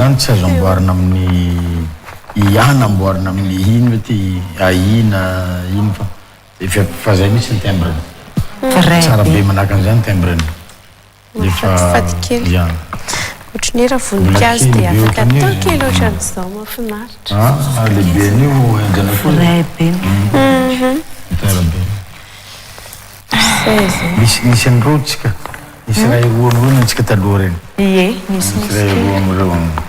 zany tsy azo amboarina amin'ny ihana amboarina amin'ny ino ty ahina ino fa zay misy ny timbreny tsara be manahaka an'izany timbreny efa ya ohatrany raha voninkazo dia afaka atao kely ohatran'izao mahafinaritra lehiben'io enjana vrai be tara be misy an'rotsika misy raha iroan'irony antsika taloha reny ie misy raha iroan'ireo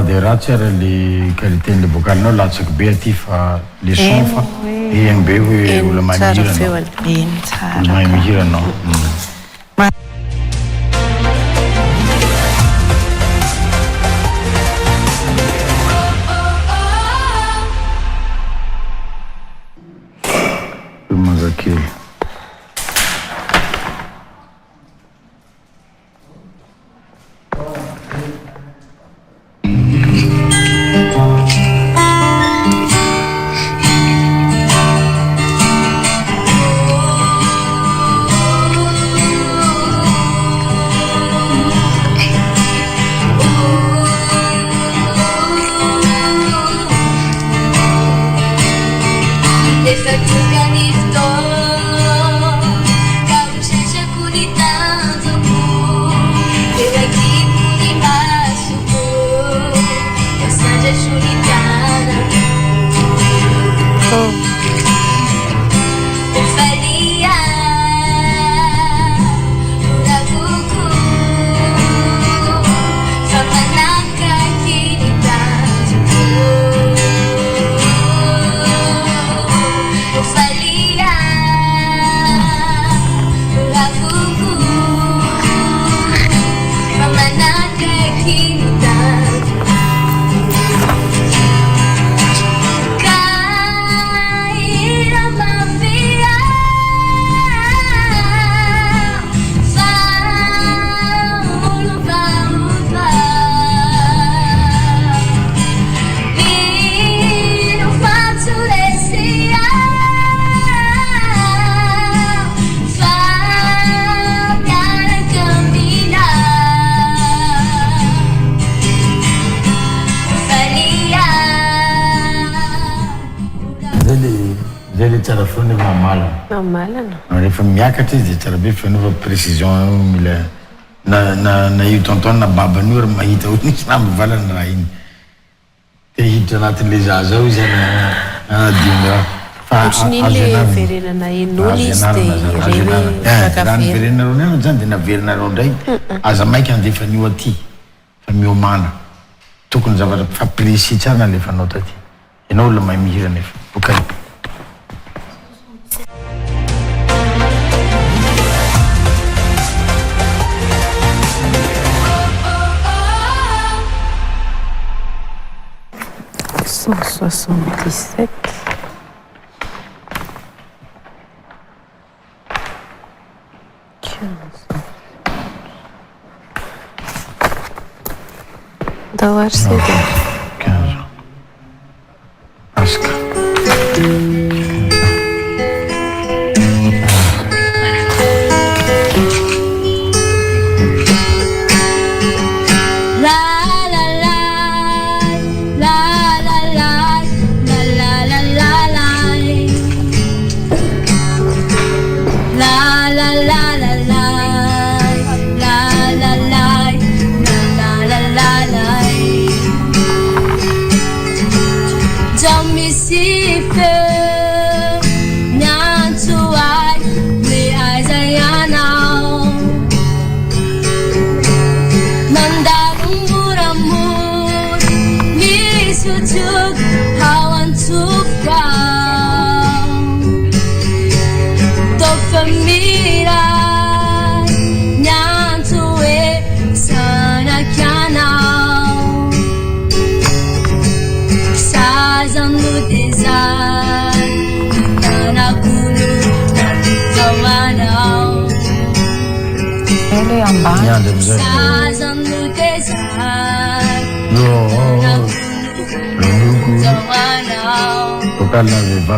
de raha tsy ara le qualité-n'le bocalinao latsaky be aty fa le son fa egny be hoe olo mahihira mahay mihira anao magakely tsara foana mamalana rehefa miakatra izy de tsara be fanaova précision mila na io tonton na babany io ry mahita hoe nisy nambivalana raha iny te hiditra anatin'le zaza ao izy anadiny raha fa ohatrin'iny verenana en'olo izy de raha nyverenareo niana zany de naverinareo ndray aza maika andefa nio aty fa miomana tokony zavatra fa précis tsara nalefanao taty ianao olona mahay mihira nefa okay. Давай сюда. 15. Аска.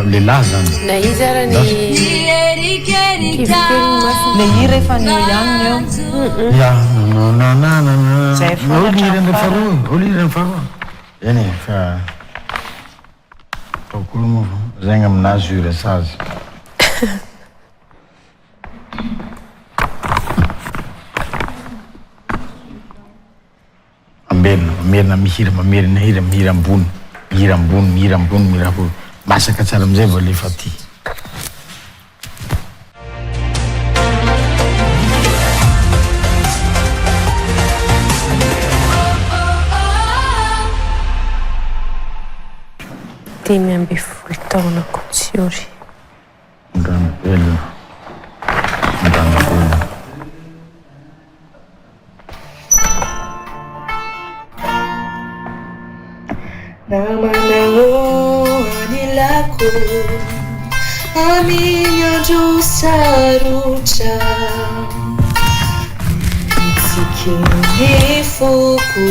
Le lazano. Na izy ara ny le hira efa ny ihany eo. Ya, zay olirany faharoa. Eny fa tokolo moa zegny aminazy io resazy. Amerina mihira, mamerina hira, mihira ambony. Mihira ho masaka tsara amizay vao lefa aty. Dimy amby folo taona Kotsiory. Ndano elo. Namanao anilako a minha andro sarotra itsikiny foko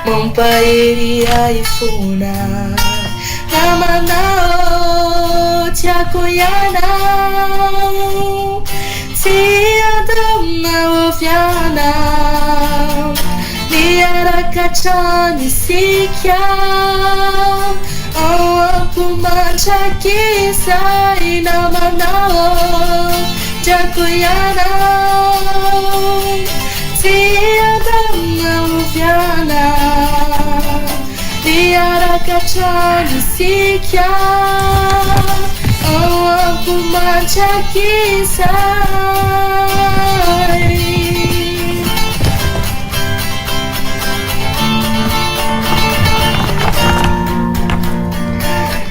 mampahery aifona namanao tiako ianao tsy adamina oviana niaraka trano isika ao kumanchakisa inamanao jakuyana siadamna uvyana niaraka chanisikya kumanchakisa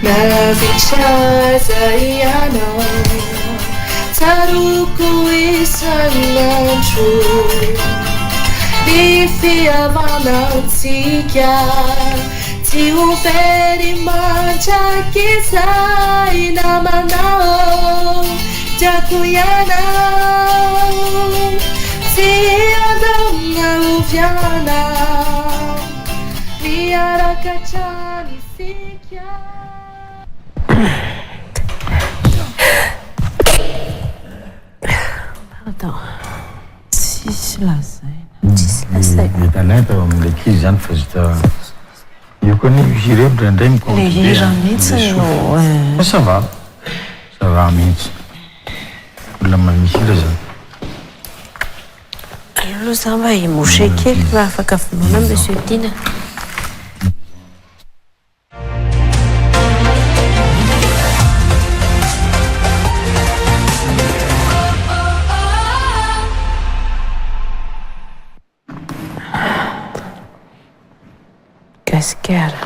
navichaza yana taruku isanantru nifiavanantsika tsy ho very manjakisa inamanao tiako ianao tsy adamna oviana niaraka tranisika. Pardon. Tsisy lazay. Metanay tao amin'ny lekizy zany fa zita io koa ny juré ndraindray Le hira mihitsy no ça va mihitsy olona mamihira zany aloha za mba himoshe kely mba afaka vonoana monsieur Dina. Cascara.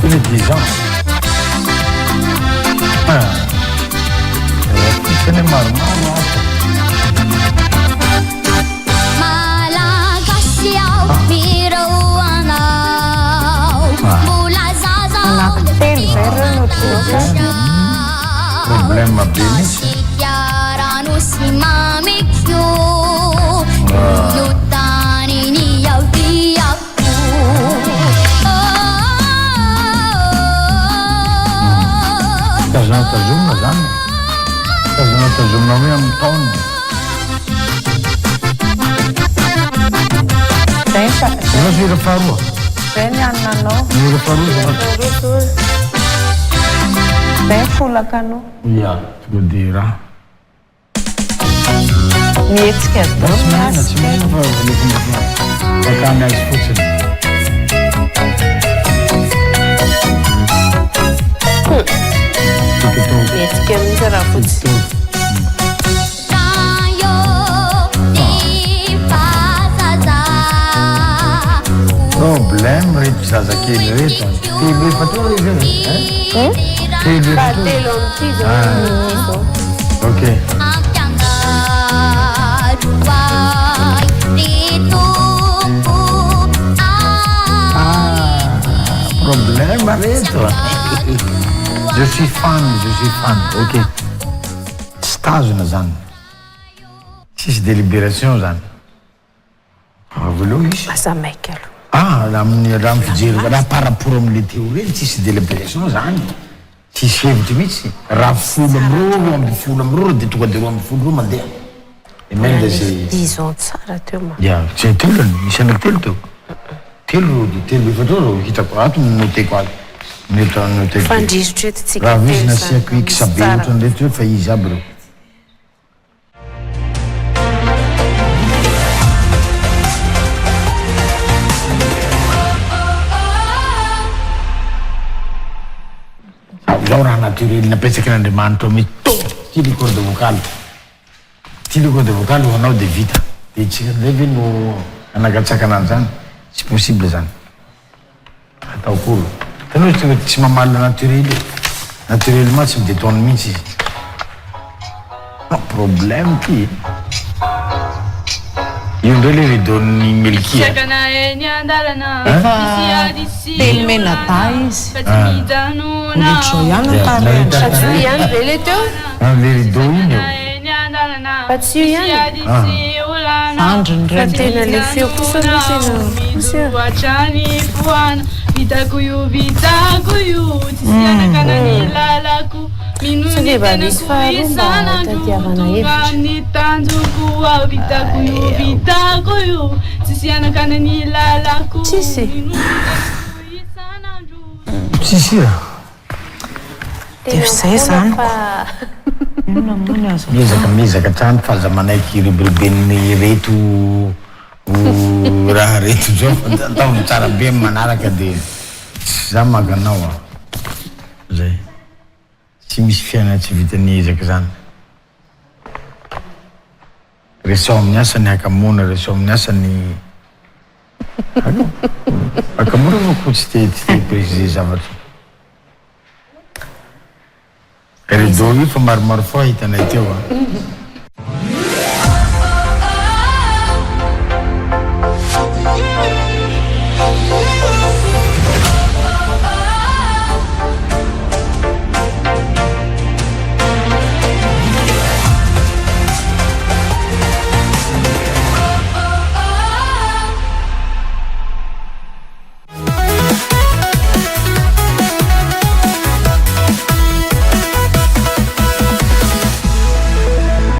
Il est 10 ans. Ce n'est marrant. Problema penis. Kazanata zomna zany. Kazanata zomna hoe amin'ny taona. Zany hira faharoa. Zay ny annanao. Hira faharoa. Zay folaka anao. Ia, tonga dia raha. Mihetsika Tsy mihena fa bakany azy fotsiny. Mihetsika mihitsy raha fotsy. Problème reto zazakely reto. Telo efatra izy reto. Telo efatra. Telo amity zao. Ok. Problème reto. Je suis fan. Ok. Stazona zany. Sisy délibération zany. Voaloha izy. Asa maika aloha. Amin'ny raha mifijery raha par rapport amin'le teo reny tsisy délibération zany. Tsisy hevitry mihitsy. Raha folo amby roa dia tonga dia roa amby folo roa mandeha. Emenda zay 10 ans tsara teo ma. Ia, tsy telo misy anaky telo teo. Telo efatra reo hitako ato no noteko ato. Noteko. Fandrisitra eto tsika. Raha visy nasiako iksabe ohatrany reto hoe fa izy aby reo. Zao raha naturel napetraky n'Andriamanitra mitovy style corde vocale. Style corde vocale ho anao dia vita. Dia tsika ndray ve no anagatsaka anany zany. Tsy possible zany. Atao kory. Tanao tonga tsy mamaly naturel. Naturellement tsy midétonne mihitsy izy. Problème ty. Io ndray le ridon'ny Melkia. Efa telo mianadahy izy. Olitro ihany tarehany. Fa tsy io ihany ve le teo? Le rideau iny eo. Fa tsy io ihany. Androny Fa reny. tena le feo kosa misy Vitakuyu, tsisi anakanani lalaku ny tanjoko avitako io vitako io tsisy anakana ny lalako tsisy zay zany mizaka trano faza manaiky riberiben'ny reto raha reto zao ataony tsara be manaraka de za maganao zay tsy misy fiaina tsy vitany ezaka zany resao amin'ny asany akamona resao amin'ny asany akamona vako tsy te préciser zavatra redo io fa maromaro fois hitanay teo